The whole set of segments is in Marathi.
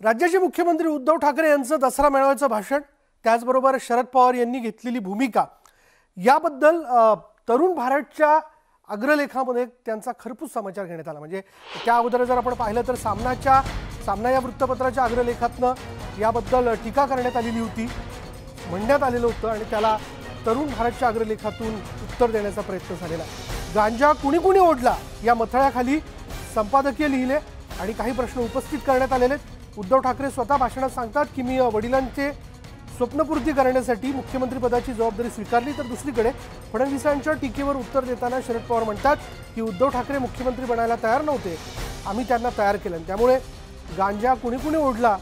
राज्याचे मुख्यमंत्री उद्धव ठाकरे यांचं दसरा मेळाव्याचं भाषण, त्याचबरोबर शरद पवार यांनी घेतलेली भूमिका याबद्दल तरुण भारतच्या अग्रलेखामध्ये त्यांचा खरपूस समाचार घेण्यात आला। म्हणजे त्या अगोदर जर आपण पाहिलं तर सामना या वृत्तपत्राच्या अग्रलेखातनं याबद्दल टीका करण्यात आलेली होती, म्हणण्यात आलेलं होतं आणि त्याला तरुण भारतच्या अग्रलेखातून उत्तर देण्याचा प्रयत्न झालेला आहे। गांजा कुणी कुणी ओढला या मथळ्याखाली संपादकीय लिहिले आणि काही प्रश्न उपस्थित करण्यात आलेले। उद्धव ठाकरे स्वतः भाषणात सांगतात की मी वडिलांचे स्वप्नपूर्ती करण्यासाठी मुख्यमंत्री पदाची जबाबदारी स्वीकारली, तर दुसरीकडे फडणवीसांच्या टीकेवर उत्तर देताना शरद पवार म्हणतात की उद्धव ठाकरे मुख्यमंत्री बनायला तयार नव्हते, आम्ही त्यांना तयार केलं। त्यामुळे गांजा कुणी कुणी ओढला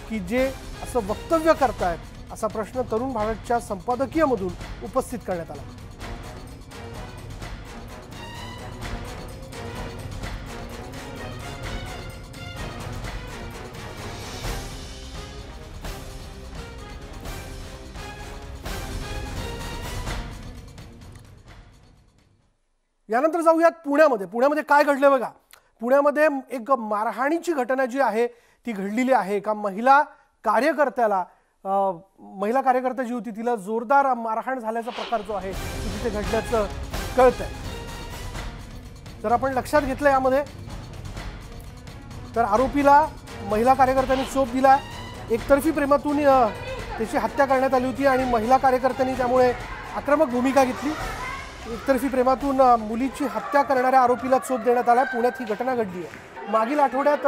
की जे असं वक्तव्य करतायत असा प्रश्न तरुण भारतच्या संपादकीयमधून उपस्थित करण्यात आला। यानंतर जाऊयात पुण्यामध्ये काय घडलं बघा। पुण्यामध्ये एक मारहाणीची घटना जी आहे ती घडलेली आहे। एका महिला कार्यकर्ता जी होती तिला जोरदार मारहाण झाल्याचा प्रकार जो आहे तिथे घडल्याचं कळतंय। तर आपण लक्षात घेतलं यामध्ये, तर आरोपीला महिला कार्यकर्त्यांनी चोप दिला। एकतर्फी प्रेमातून त्याची हत्या करण्यात आली होती आणि महिला कार्यकर्त्यांनी त्यामुळे आक्रमक भूमिका घेतली। एकतर्फी प्रेमातून मुलीची हत्या करणाऱ्या आरोपीला चोप देण्यात आला। पुण्यात ही घटना घडली आहे। मागील आठवड्यात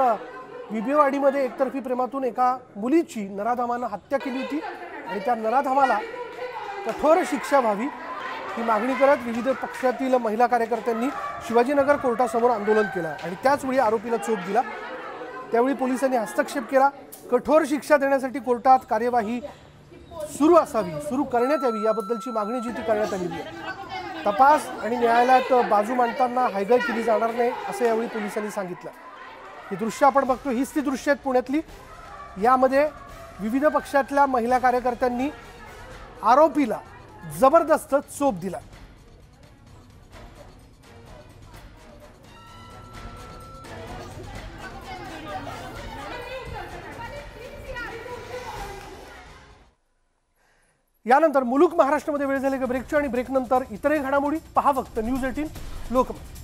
विबेवाडीमध्ये एकतर्फी प्रेमातून एका मुलीची नराधमानं हत्या केली होती आणि त्या नराधमाला कठोर शिक्षा व्हावी ही मागणी करत विविध पक्षातील महिला कार्यकर्त्यांनी शिवाजीनगर कोर्टासमोर आंदोलन केलं आणि त्याचवेळी आरोपीला चोप दिला। त्यावेळी पोलिसांनी हस्तक्षेप केला। कठोर शिक्षा देण्यासाठी कोर्टात कार्यवाही सुरू करण्यात यावी याबद्दलची मागणी जी ती करण्यात आलेली आहे। तपास आणि न्यायालयात बाजू मांडताना हायगय केली जाणार नाही असं यावेळी पोलिसांनी सांगितलं। ही दृश्य आपण बघतो, हीच ती दृश्य आहेत पुण्यातली। यामध्ये विविध पक्षातल्या महिला कार्यकर्त्यांनी आरोपीला जबरदस्त चोप दिला। यानंतर मुलुक महाराष्ट्रामध्ये वेळ झाली ब्रेकची आणि ब्रेकनंतर इतरही घडामोडी पहा फक्त न्यूज 18 लोकमत।